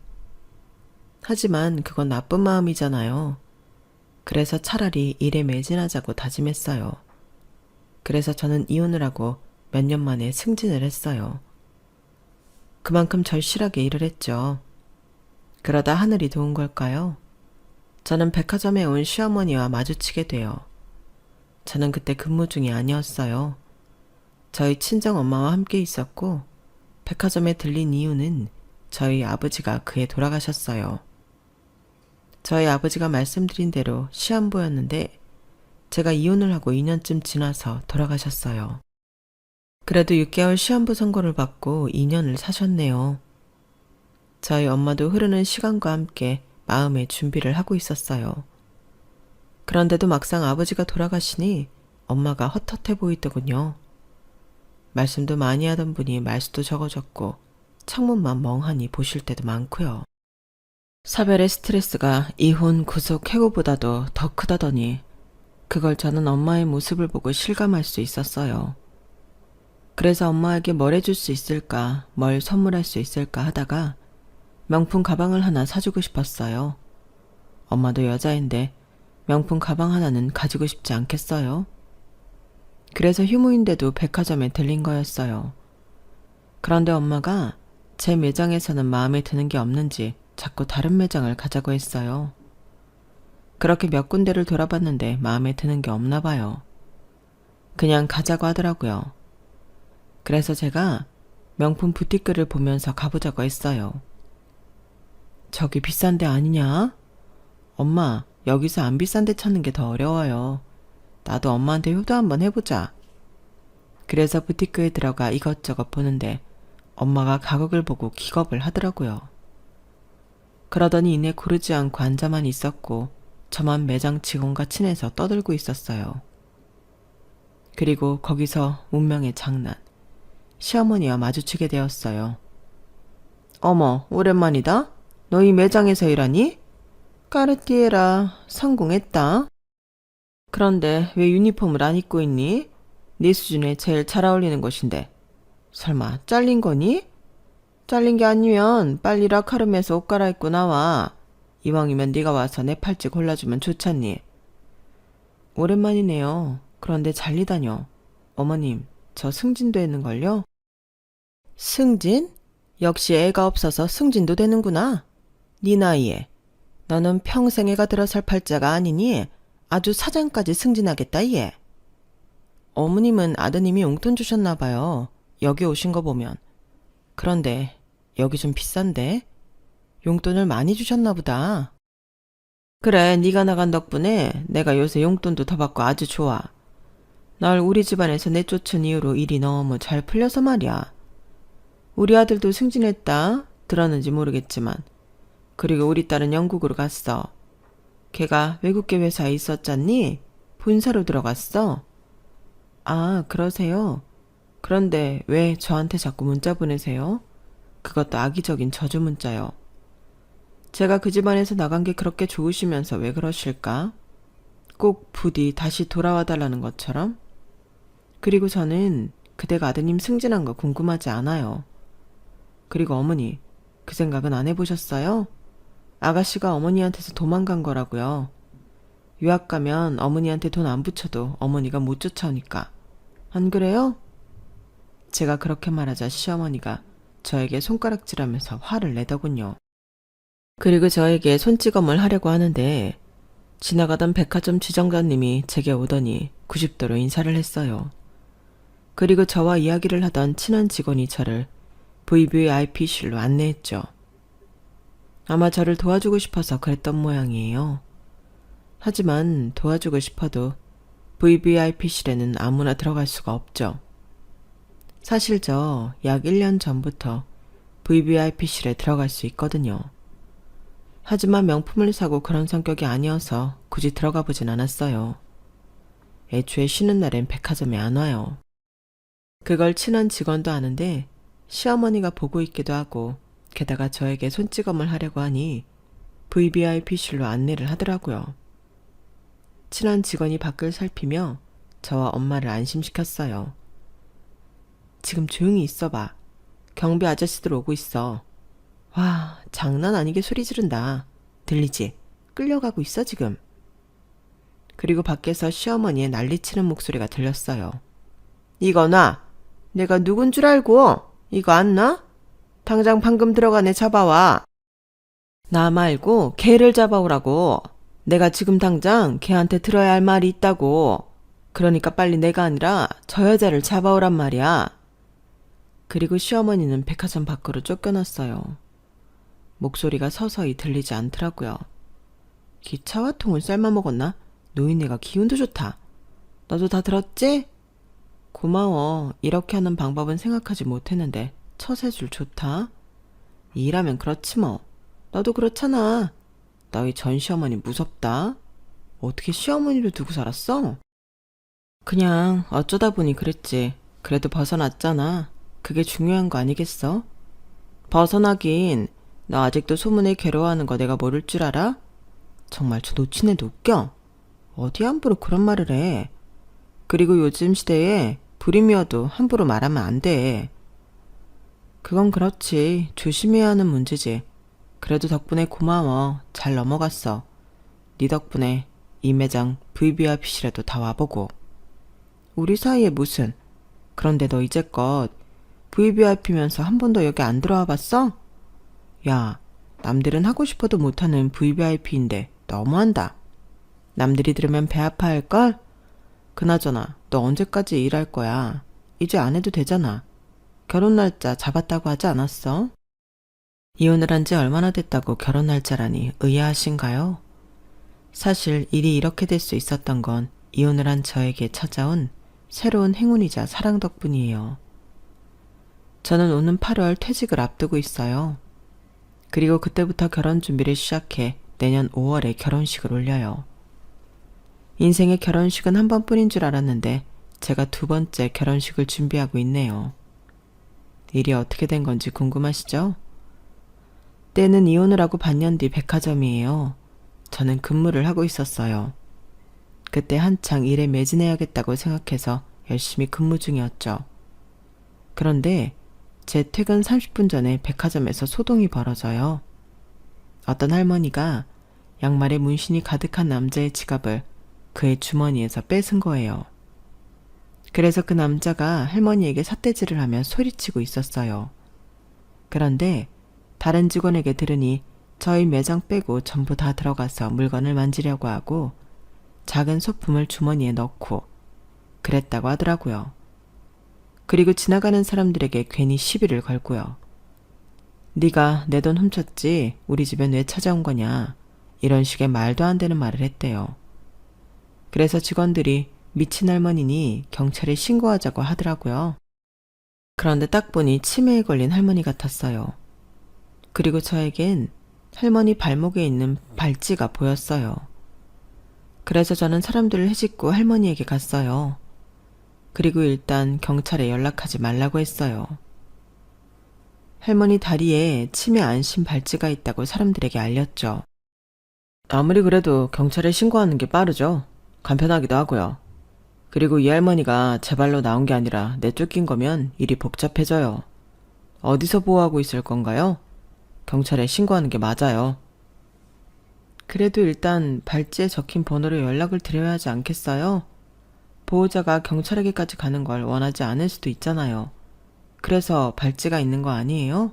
하지만 그건 나쁜 마음이잖아요. 그래서 차라리 일에 매진하자고 다짐했어요. 그래서 저는 이혼을 하고 몇 년 만에 승진을 했어요. 그만큼 절실하게 일을 했죠. 그러다 하늘이 도운 걸까요? 저는 백화점에 온 시어머니와 마주치게 돼요. 저는 그때 근무 중이 아니었어요. 저희 친정엄마와 함께 있었고 백화점에 들린 이유는 저희 아버지가 그해 돌아가셨어요. 저희 아버지가 말씀드린 대로 시한부였는데 제가 이혼을 하고 2년쯤 지나서 돌아가셨어요. 그래도 6개월 시한부 선고를 받고 2년을 사셨네요. 저희 엄마도 흐르는 시간과 함께 마음의 준비를 하고 있었어요. 그런데도 막상 아버지가 돌아가시니 엄마가 헛헛해 보이더군요. 말씀도 많이 하던 분이 말수도 적어졌고 창문만 멍하니 보실 때도 많고요. 사별의 스트레스가 이혼, 구속, 해고보다도 더 크다더니 그걸 저는 엄마의 모습을 보고 실감할 수 있었어요. 그래서 엄마에게 뭘 해줄 수 있을까, 뭘 선물할 수 있을까 하다가 명품 가방을 하나 사주고 싶었어요. 엄마도 여자인데 명품 가방 하나는 가지고 싶지 않겠어요? 그래서 휴무인데도 백화점에 들린 거였어요. 그런데 엄마가 제 매장에서는 마음에 드는 게 없는지 자꾸 다른 매장을 가자고 했어요. 그렇게 몇 군데를 돌아봤는데 마음에 드는 게 없나 봐요. 그냥 가자고 하더라고요. 그래서 제가 명품 부티크를 보면서 가보자고 했어요. 저기 비싼 데 아니냐? 엄마, 여기서 안 비싼 데 찾는 게 더 어려워요. 나도 엄마한테 효도 한번 해보자. 그래서 부티크에 들어가 이것저것 보는데 엄마가 가격을 보고 기겁을 하더라고요. 그러더니 이내 고르지 않고 앉아만 있었고 저만 매장 직원과 친해서 떠들고 있었어요. 그리고 거기서 운명의 장난, 시어머니와 마주치게 되었어요. 어머, 오랜만이다. 너 이 매장에서 일하니? 까르띠에라, 성공했다. 그런데 왜 유니폼을 안 입고 있니? 네 수준에 제일 잘 어울리는 곳인데. 설마 잘린 거니? 잘린 게 아니면 빨리 라카름에서 옷 갈아입고 나와. 이왕이면 네가 와서 내 팔찌 골라주면 좋잖니. 오랜만이네요. 그런데 잘리다뇨. 어머님, 저 승진도 했는걸요? 승진? 역시 애가 없어서 승진도 되는구나. 네 나이에. 너는 평생 애가 들어설 팔자가 아니니 아주 사장까지 승진하겠다 얘. 어머님은 아드님이 용돈 주셨나 봐요. 여기 오신 거 보면. 그런데 여기 좀 비싼데? 용돈을 많이 주셨나 보다. 그래, 네가 나간 덕분에 내가 요새 용돈도 더 받고 아주 좋아. 널 우리 집안에서 내쫓은 이후로 일이 너무 잘 풀려서 말이야. 우리 아들도 승진했다. 들었는지 모르겠지만. 그리고 우리 딸은 영국으로 갔어. 걔가 외국계 회사에 있었잖니? 본사로 들어갔어. 아, 그러세요? 그런데 왜 저한테 자꾸 문자 보내세요? 그것도 악의적인 저주 문자요. 제가 그 집안에서 나간 게 그렇게 좋으시면서 왜 그러실까? 꼭 부디 다시 돌아와 달라는 것처럼? 그리고 저는 그대가 아드님 승진한 거 궁금하지 않아요. 그리고 어머니, 그 생각은 안 해보셨어요? 아가씨가 어머니한테서 도망간 거라고요. 유학 가면 어머니한테 돈 안 붙여도 어머니가 못 쫓아오니까. 안 그래요? 제가 그렇게 말하자 시어머니가 저에게 손가락질하면서 화를 내더군요. 그리고 저에게 손찌검을 하려고 하는데 지나가던 백화점 지점장님이 제게 오더니 90도로 인사를 했어요. 그리고 저와 이야기를 하던 친한 직원이 저를 VVIP실로 안내했죠. 아마 저를 도와주고 싶어서 그랬던 모양이에요. 하지만 도와주고 싶어도 VVIP실에는 아무나 들어갈 수가 없죠. 사실 저 약 1년 전부터 VVIP실에 들어갈 수 있거든요. 하지만 명품을 사고 그런 성격이 아니어서 굳이 들어가 보진 않았어요. 애초에 쉬는 날엔 백화점에 안 와요. 그걸 친한 직원도 아는데 시어머니가 보고 있기도 하고 게다가 저에게 손찌검을 하려고 하니 VVIP실로 안내를 하더라고요. 친한 직원이 밖을 살피며 저와 엄마를 안심시켰어요. 지금 조용히 있어봐. 경비 아저씨들 오고 있어. 와, 장난 아니게 소리 지른다. 들리지? 끌려가고 있어 지금. 그리고 밖에서 시어머니의 난리치는 목소리가 들렸어요. 이거 놔. 내가 누군 줄 알고? 이거 안 놔? 당장 방금 들어간 애 잡아와. 나 말고 걔를 잡아오라고. 내가 지금 당장 걔한테 들어야 할 말이 있다고. 그러니까 빨리 내가 아니라 저 여자를 잡아오란 말이야. 그리고 시어머니는 백화점 밖으로 쫓겨났어요. 목소리가 서서히 들리지 않더라고요. 기차와 통을 삶아 먹었나? 노인네가 기운도 좋다. 너도 다 들었지? 고마워. 이렇게 하는 방법은 생각하지 못했는데 처세술 좋다. 일하면 그렇지 뭐. 너도 그렇잖아. 너희 전 시어머니 무섭다. 어떻게 시어머니를 두고 살았어? 그냥 어쩌다 보니 그랬지. 그래도 벗어났잖아. 그게 중요한 거 아니겠어? 벗어나긴. 너 아직도 소문에 괴로워하는 거 내가 모를 줄 알아? 정말 저 놓친 애도 웃겨. 어디 함부로 그런 말을 해. 그리고 요즘 시대에 불임이어도 함부로 말하면 안 돼. 그건 그렇지. 조심해야 하는 문제지. 그래도 덕분에 고마워. 잘 넘어갔어. 네 덕분에 이 매장 VVIP실에도 다 와보고. 우리 사이에 무슨. 그런데 너 이제껏 VVIP면서 한 번도 여기 안 들어와 봤어? 야, 남들은 하고 싶어도 못하는 VVIP인데 너무한다. 남들이 들으면 배 아파할걸? 그나저나 너 언제까지 일할 거야? 이제 안 해도 되잖아. 결혼 날짜 잡았다고 하지 않았어? 이혼을 한 지 얼마나 됐다고 결혼 날짜라니 의아하신가요? 사실 일이 이렇게 될 수 있었던 건 이혼을 한 저에게 찾아온 새로운 행운이자 사랑 덕분이에요. 저는 오는 8월 퇴직을 앞두고 있어요. 그리고 그때부터 결혼 준비를 시작해 내년 5월에 결혼식을 올려요. 인생의 결혼식은 한 번뿐인 줄 알았는데 제가 두 번째 결혼식을 준비하고 있네요. 일이 어떻게 된 건지 궁금하시죠? 때는 이혼을 하고 반년 뒤 백화점이에요. 저는 근무를 하고 있었어요. 그때 한창 일에 매진해야겠다고 생각해서 열심히 근무 중이었죠. 그런데 제 퇴근 30분 전에 백화점에서 소동이 벌어져요. 어떤 할머니가 양말에 문신이 가득한 남자의 지갑을 그의 주머니에서 뺏은 거예요. 그래서 그 남자가 할머니에게 삿대질을 하며 소리치고 있었어요. 그런데 다른 직원에게 들으니 저희 매장 빼고 전부 다 들어가서 물건을 만지려고 하고 작은 소품을 주머니에 넣고 그랬다고 하더라고요. 그리고 지나가는 사람들에게 괜히 시비를 걸고요. 네가 내 돈 훔쳤지? 우리 집에 왜 찾아온 거냐? 이런 식의 말도 안 되는 말을 했대요. 그래서 직원들이 미친 할머니니 경찰에 신고하자고 하더라고요. 그런데 딱 보니 치매에 걸린 할머니 같았어요. 그리고 저에겐 할머니 발목에 있는 발찌가 보였어요. 그래서 저는 사람들을 헤집고 할머니에게 갔어요. 그리고 일단 경찰에 연락하지 말라고 했어요. 할머니 다리에 치매 안심 발찌가 있다고 사람들에게 알렸죠. 아무리 그래도 경찰에 신고하는 게 빠르죠. 간편하기도 하고요. 그리고 이 할머니가 제 발로 나온 게 아니라 내쫓긴 거면 일이 복잡해져요. 어디서 보호하고 있을 건가요? 경찰에 신고하는 게 맞아요. 그래도 일단 발찌에 적힌 번호로 연락을 드려야 하지 않겠어요? 보호자가 경찰에게까지 가는 걸 원하지 않을 수도 있잖아요. 그래서 발찌가 있는 거 아니에요?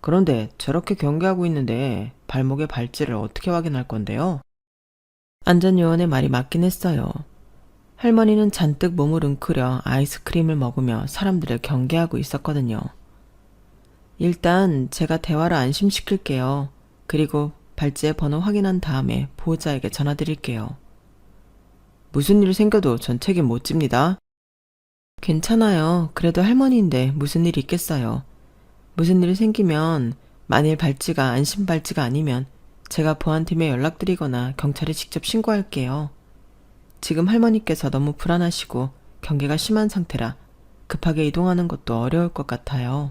그런데 저렇게 경계하고 있는데 발목에 발찌를 어떻게 확인할 건데요? 안전요원의 말이 맞긴 했어요. 할머니는 잔뜩 몸을 웅크려 아이스크림을 먹으며 사람들을 경계하고 있었거든요. 일단 제가 대화를 안심시킬게요. 그리고 발찌의 번호 확인한 다음에 보호자에게 전화드릴게요. 무슨 일 생겨도 전 책임 못 집니다. 괜찮아요. 그래도 할머니인데 무슨 일이 있겠어요. 무슨 일이 생기면 만일 발찌가 안심 발찌가 아니면 제가 보안팀에 연락드리거나 경찰에 직접 신고할게요. 지금 할머니께서 너무 불안하시고 경계가 심한 상태라 급하게 이동하는 것도 어려울 것 같아요.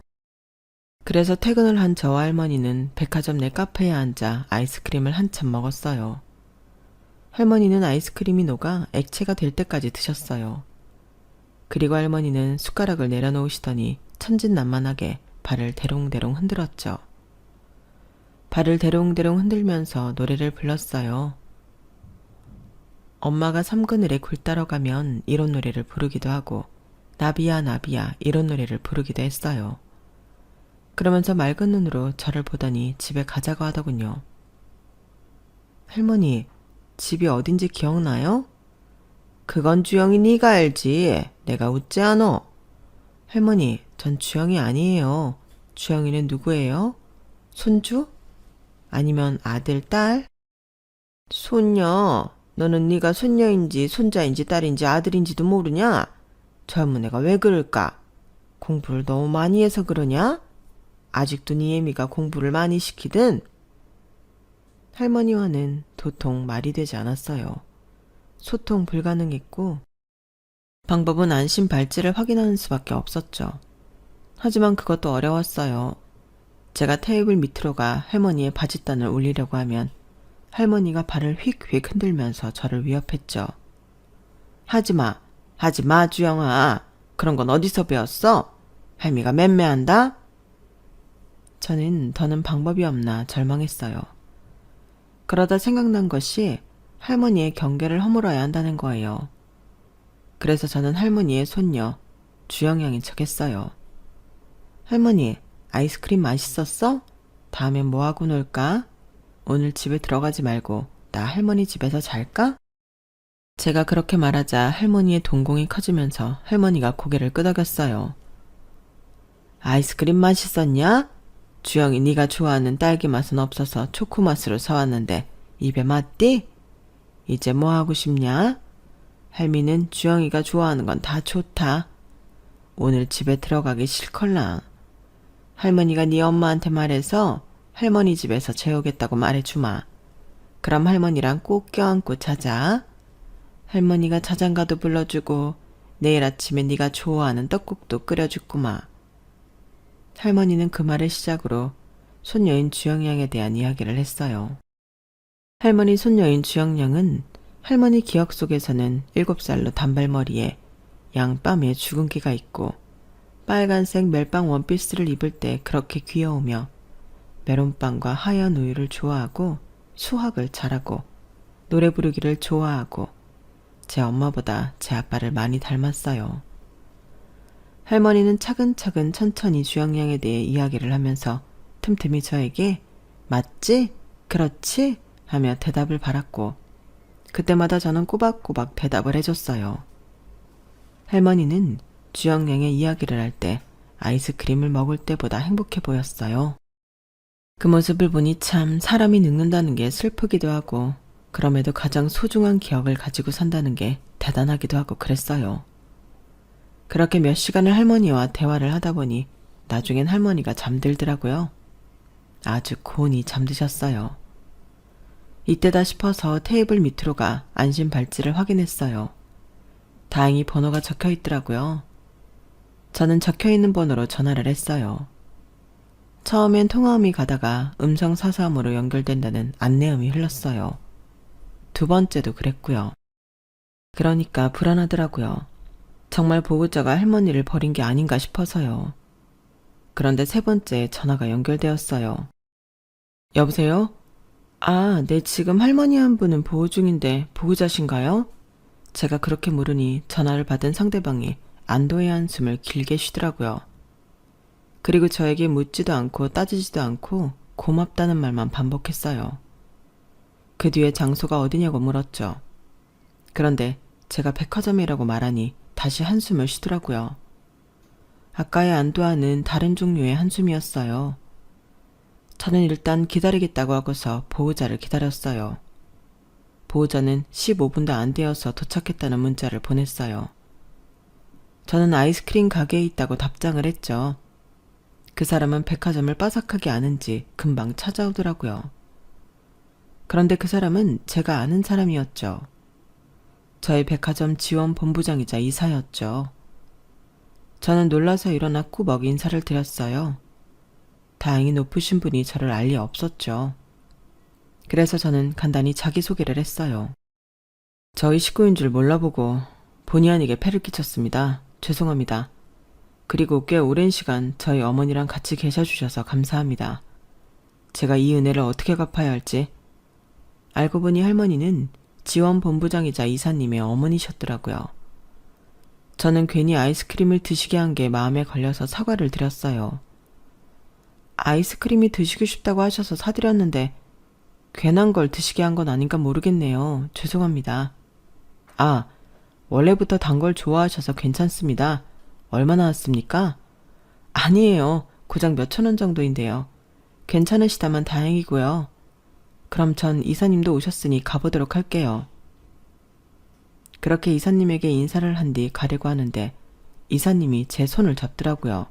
그래서 퇴근을 한 저와 할머니는 백화점 내 카페에 앉아 아이스크림을 한참 먹었어요. 할머니는 아이스크림이 녹아 액체가 될 때까지 드셨어요. 그리고 할머니는 숟가락을 내려놓으시더니 천진난만하게 발을 대롱대롱 흔들었죠. 발을 대롱대롱 흔들면서 노래를 불렀어요. 엄마가 섬그늘에 굴 따러 가면 이런 노래를 부르기도 하고 나비야 나비야 이런 노래를 부르기도 했어요. 그러면서 맑은 눈으로 저를 보더니 집에 가자고 하더군요. 할머니, 집이 어딘지 기억나요? 그건 주영이 네가 알지. 내가 웃지 않어. 할머니, 전 주영이 아니에요. 주영이는 누구예요? 손주? 아니면 아들, 딸? 손녀. 너는 네가 손녀인지 손자인지 딸인지 아들인지도 모르냐? 젊은 애가 왜 그럴까? 공부를 너무 많이 해서 그러냐? 아직도 네 애미가 공부를 많이 시키든? 할머니와는 도통 말이 되지 않았어요. 소통 불가능했고 방법은 안심 발찌를 확인하는 수밖에 없었죠. 하지만 그것도 어려웠어요. 제가 테이블 밑으로 가 할머니의 바짓단을 올리려고 하면 할머니가 발을 휙휙 흔들면서 저를 위협했죠. 하지마, 하지마 주영아. 그런 건 어디서 배웠어? 할미가 맴매한다? 저는 더는 방법이 없나 절망했어요. 그러다 생각난 것이 할머니의 경계를 허물어야 한다는 거예요. 그래서 저는 할머니의 손녀 주영양인 척했어요. 할머니, 아이스크림 맛있었어? 다음엔 뭐하고 놀까? 오늘 집에 들어가지 말고 나 할머니 집에서 잘까? 제가 그렇게 말하자 할머니의 동공이 커지면서 할머니가 고개를 끄덕였어요. 아이스크림 맛있었냐? 주영이 네가 좋아하는 딸기 맛은 없어서 초코 맛으로 사왔는데 입에 맞디? 이제 뭐 하고 싶냐? 할미는 주영이가 좋아하는 건 다 좋다. 오늘 집에 들어가기 싫걸랑. 할머니가 네 엄마한테 말해서 할머니 집에서 재우겠다고 말해주마. 그럼 할머니랑 꼭 껴안고 자자. 할머니가 자장가도 불러주고 내일 아침에 네가 좋아하는 떡국도 끓여주구마. 할머니는 그 말을 시작으로 손녀인 주영양에 대한 이야기를 했어요. 할머니 손녀인 주영양은 할머니 기억 속에서는 7살로 단발머리에 양뺨에 주근깨가 있고 빨간색 멜빵 원피스를 입을 때 그렇게 귀여우며 메론빵과 하얀 우유를 좋아하고 수학을 잘하고 노래 부르기를 좋아하고 제 엄마보다 제 아빠를 많이 닮았어요. 할머니는 차근차근 천천히 주영양에 대해 이야기를 하면서 틈틈이 저에게 맞지? 그렇지? 하며 대답을 바랐고 그때마다 저는 꼬박꼬박 대답을 해줬어요. 할머니는 주영양의 이야기를 할 때 아이스크림을 먹을 때보다 행복해 보였어요. 그 모습을 보니 참 사람이 늙는다는 게 슬프기도 하고 그럼에도 가장 소중한 기억을 가지고 산다는 게 대단하기도 하고 그랬어요. 그렇게 몇 시간을 할머니와 대화를 하다 보니 나중엔 할머니가 잠들더라고요. 아주 고온히 잠드셨어요. 이때다 싶어서 테이블 밑으로 가 안심 발찌를 확인했어요. 다행히 번호가 적혀 있더라고요. 저는 적혀 있는 번호로 전화를 했어요. 처음엔 통화음이 가다가 음성 사서음으로 연결된다는 안내음이 흘렀어요. 두 번째도 그랬고요. 그러니까 불안하더라고요. 정말 보호자가 할머니를 버린 게 아닌가 싶어서요. 그런데 세 번째 전화가 연결되었어요. 여보세요? 아, 네, 지금 할머니 한 분은 보호 중인데 보호자신가요? 제가 그렇게 물으니 전화를 받은 상대방이 안도의 한숨을 길게 쉬더라고요. 그리고 저에게 묻지도 않고 따지지도 않고 고맙다는 말만 반복했어요. 그 뒤에 장소가 어디냐고 물었죠. 그런데 제가 백화점이라고 말하니 다시 한숨을 쉬더라고요. 아까의 안도와는 다른 종류의 한숨이었어요. 저는 일단 기다리겠다고 하고서 보호자를 기다렸어요. 보호자는 15분도 안 되어서 도착했다는 문자를 보냈어요. 저는 아이스크림 가게에 있다고 답장을 했죠. 그 사람은 백화점을 빠삭하게 아는지 금방 찾아오더라고요. 그런데 그 사람은 제가 아는 사람이었죠. 저희 백화점 지원 본부장이자 이사였죠. 저는 놀라서 일어나 꾸벅 인사를 드렸어요. 다행히 높으신 분이 저를 알 리 없었죠. 그래서 저는 간단히 자기소개를 했어요. 저희 식구인 줄 몰라보고 본의 아니게 패를 끼쳤습니다. 죄송합니다. 그리고 꽤 오랜 시간 저희 어머니랑 같이 계셔주셔서 감사합니다. 제가 이 은혜를 어떻게 갚아야 할지. 알고 보니 할머니는 지원본부장이자 이사님의 어머니셨더라고요. 저는 괜히 아이스크림을 드시게 한 게 마음에 걸려서 사과를 드렸어요. 아이스크림이 드시고 싶다고 하셔서 사드렸는데 괜한 걸 드시게 한 건 아닌가 모르겠네요. 죄송합니다. 아, 원래부터 단 걸 좋아하셔서 괜찮습니다. 얼마나 왔습니까? 아니에요. 고작 몇천 원 정도인데요. 괜찮으시다면 다행이고요. 그럼 전 이사님도 오셨으니 가보도록 할게요. 그렇게 이사님에게 인사를 한 뒤 가려고 하는데 이사님이 제 손을 잡더라고요.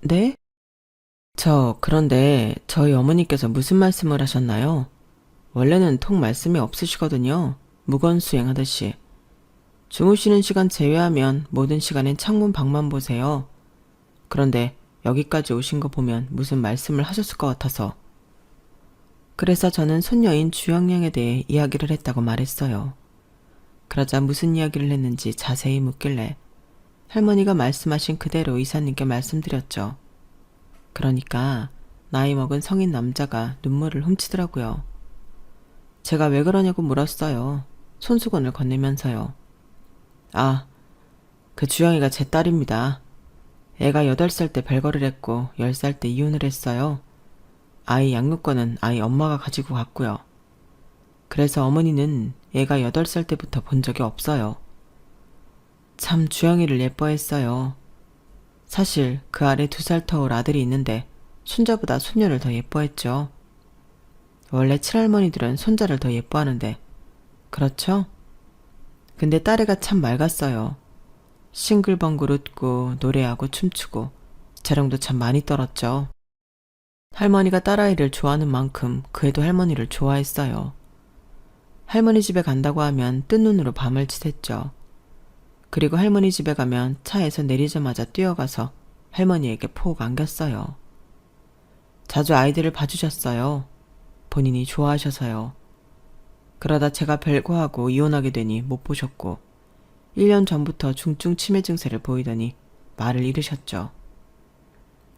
네? 그런데 저희 어머니께서 무슨 말씀을 하셨나요? 원래는 통 말씀이 없으시거든요. 무건수행하듯이. 주무시는 시간 제외하면 모든 시간엔 창문 밖만 보세요. 그런데 여기까지 오신 거 보면 무슨 말씀을 하셨을 것 같아서. 그래서 저는 손녀인 주영양에 대해 이야기를 했다고 말했어요. 그러자 무슨 이야기를 했는지 자세히 묻길래 할머니가 말씀하신 그대로 이사님께 말씀드렸죠. 그러니까 나이 먹은 성인 남자가 눈물을 훔치더라고요. 제가 왜 그러냐고 물었어요. 손수건을 건네면서요. 아, 그 주영이가 제 딸입니다. 애가 8살 때 별거를 했고 10살 때 이혼을 했어요. 아이 양육권은 아이 엄마가 가지고 갔고요. 그래서 어머니는 애가 8살 때부터 본 적이 없어요. 참 주영이를 예뻐했어요. 사실 그 아래 2살 터울 아들이 있는데 손자보다 손녀를 더 예뻐했죠. 원래 친할머니들은 손자를 더 예뻐하는데 그렇죠? 근데 딸애가 참 맑았어요. 싱글벙글 웃고 노래하고 춤추고 재롱도 참 많이 떨었죠. 할머니가 딸아이를 좋아하는 만큼 그 애도 할머니를 좋아했어요. 할머니 집에 간다고 하면 뜬 눈으로 밤을 지샜죠. 그리고 할머니 집에 가면 차에서 내리자마자 뛰어가서 할머니에게 폭 안겼어요. 자주 아이들을 봐주셨어요. 본인이 좋아하셔서요. 그러다 제가 별거하고 이혼하게 되니 못 보셨고 1년 전부터 중증 치매 증세를 보이더니 말을 잃으셨죠.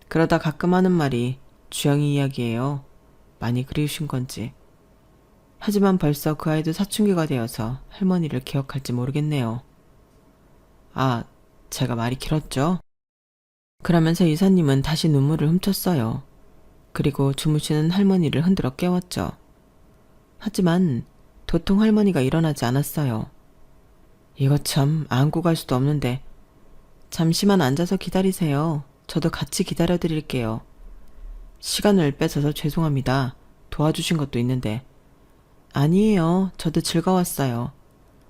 그러다 가끔 하는 말이 주영이 이야기예요. 많이 그리우신 건지. 하지만 벌써 그 아이도 사춘기가 되어서 할머니를 기억할지 모르겠네요. 아, 제가 말이 길었죠? 그러면서 이사님은 다시 눈물을 훔쳤어요. 그리고 주무시는 할머니를 흔들어 깨웠죠. 하지만 도통 할머니가 일어나지 않았어요. 이거 참 안고 갈 수도 없는데 잠시만 앉아서 기다리세요. 저도 같이 기다려드릴게요. 시간을 뺏어서 죄송합니다. 도와주신 것도 있는데. 아니에요. 저도 즐거웠어요.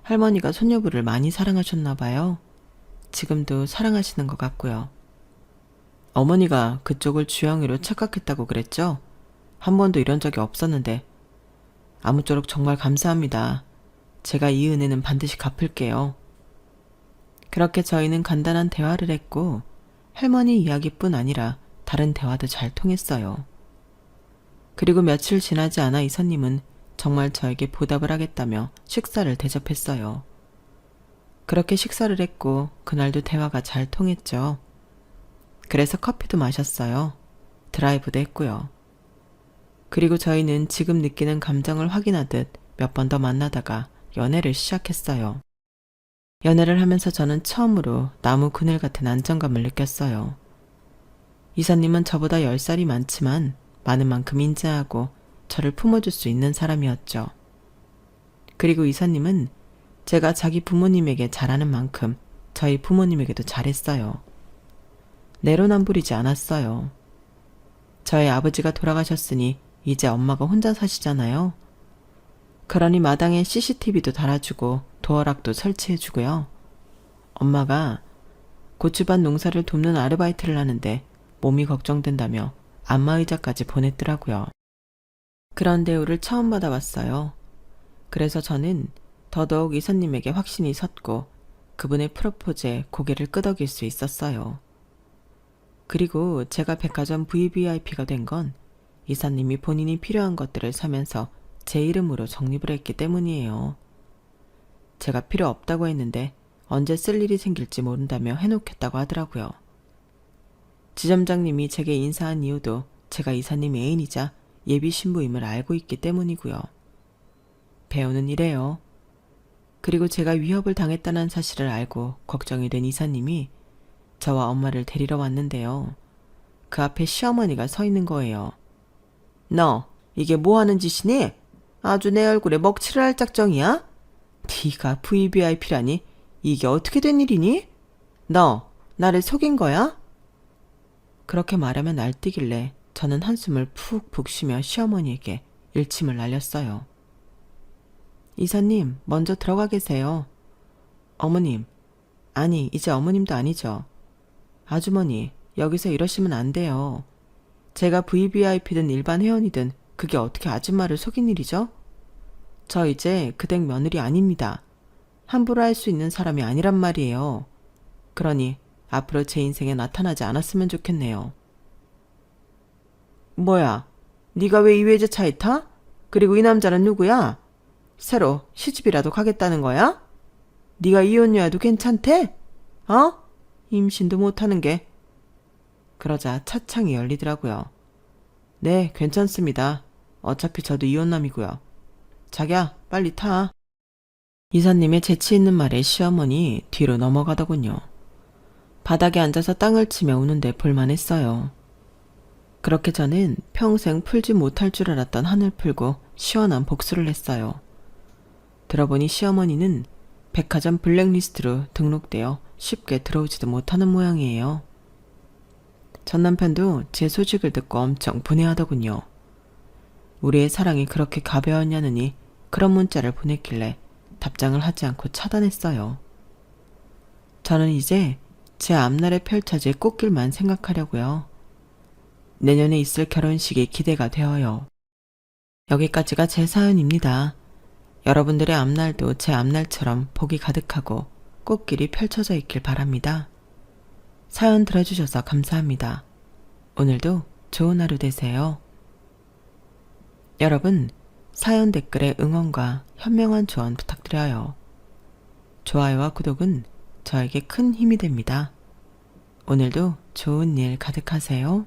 할머니가 손녀부를 많이 사랑하셨나 봐요. 지금도 사랑하시는 것 같고요. 어머니가 그쪽을 주영이로 착각했다고 그랬죠? 한 번도 이런 적이 없었는데. 아무쪼록 정말 감사합니다. 제가 이 은혜는 반드시 갚을게요. 그렇게 저희는 간단한 대화를 했고 할머니 이야기뿐 아니라 다른 대화도 잘 통했어요. 그리고 며칠 지나지 않아 이사님은 정말 저에게 보답을 하겠다며 식사를 대접했어요. 그렇게 식사를 했고 그날도 대화가 잘 통했죠. 그래서 커피도 마셨어요. 드라이브도 했고요. 그리고 저희는 지금 느끼는 감정을 확인하듯 몇 번 더 만나다가 연애를 시작했어요. 연애를 하면서 저는 처음으로 나무 그늘 같은 안정감을 느꼈어요. 이사님은 저보다 10살이 많지만 많은 만큼 인자하고 저를 품어줄 수 있는 사람이었죠. 그리고 이사님은 제가 자기 부모님에게 잘하는 만큼 저희 부모님에게도 잘했어요. 내로남불이지 않았어요. 저희 아버지가 돌아가셨으니 이제 엄마가 혼자 사시잖아요. 그러니 마당에 CCTV도 달아주고 도어락도 설치해주고요. 엄마가 고추밭 농사를 돕는 아르바이트를 하는데 몸이 걱정된다며 안마의자까지 보냈더라고요. 그런 대우를 처음 받아봤어요. 그래서 저는 더더욱 이사님에게 확신이 섰고 그분의 프로포즈에 고개를 끄덕일 수 있었어요. 그리고 제가 백화점 VVIP가 된 건 이사님이 본인이 필요한 것들을 사면서 제 이름으로 적립을 했기 때문이에요. 제가 필요 없다고 했는데 언제 쓸 일이 생길지 모른다며 해놓겠다고 하더라고요. 지점장님이 제게 인사한 이유도 제가 이사님 애인이자 예비 신부임을 알고 있기 때문이고요. 배우는 이래요. 그리고 제가 위협을 당했다는 사실을 알고 걱정이 된 이사님이 저와 엄마를 데리러 왔는데요. 그 앞에 시어머니가 서 있는 거예요. 너 이게 뭐 하는 짓이니? 아주 내 얼굴에 먹칠을 할 작정이야? 네가 VVIP라니 이게 어떻게 된 일이니? 너 나를 속인 거야? 그렇게 말하면 날뛰길래 저는 한숨을 푹푹 쉬며 시어머니에게 일침을 날렸어요. 이사님, 먼저 들어가 계세요. 어머님, 아니 이제 어머님도 아니죠. 아주머니, 여기서 이러시면 안 돼요. 제가 VVIP든 일반 회원이든 그게 어떻게 아줌마를 속인 일이죠? 저 이제 그 댁 며느리 아닙니다. 함부로 할 수 있는 사람이 아니란 말이에요. 그러니 앞으로 제 인생에 나타나지 않았으면 좋겠네요. 뭐야? 네가 왜 이 외제차에 타? 그리고 이 남자는 누구야? 새로 시집이라도 가겠다는 거야? 네가 이혼녀여도 괜찮대? 어? 임신도 못하는 게. 그러자 차창이 열리더라고요. 네, 괜찮습니다. 어차피 저도 이혼남이고요. 자기야, 빨리 타. 이사님의 재치 있는 말에 시어머니 뒤로 넘어가더군요. 바닥에 앉아서 땅을 치며 우는데 볼만했어요. 그렇게 저는 평생 풀지 못할 줄 알았던 한을 풀고 시원한 복수를 했어요. 들어보니 시어머니는 백화점 블랙리스트로 등록되어 쉽게 들어오지도 못하는 모양이에요. 전 남편도 제 소식을 듣고 엄청 분해하더군요. 우리의 사랑이 그렇게 가벼웠냐느니 그런 문자를 보냈길래 답장을 하지 않고 차단했어요. 저는 이제 제 앞날에 펼쳐질 꽃길만 생각하려고요. 내년에 있을 결혼식이 기대가 되어요. 여기까지가 제 사연입니다. 여러분들의 앞날도 제 앞날처럼 복이 가득하고 꽃길이 펼쳐져 있길 바랍니다. 사연 들어주셔서 감사합니다. 오늘도 좋은 하루 되세요. 여러분, 사연 댓글에 응원과 현명한 조언 부탁드려요. 좋아요와 구독은 저에게 큰 힘이 됩니다. 오늘도 좋은 일 가득하세요.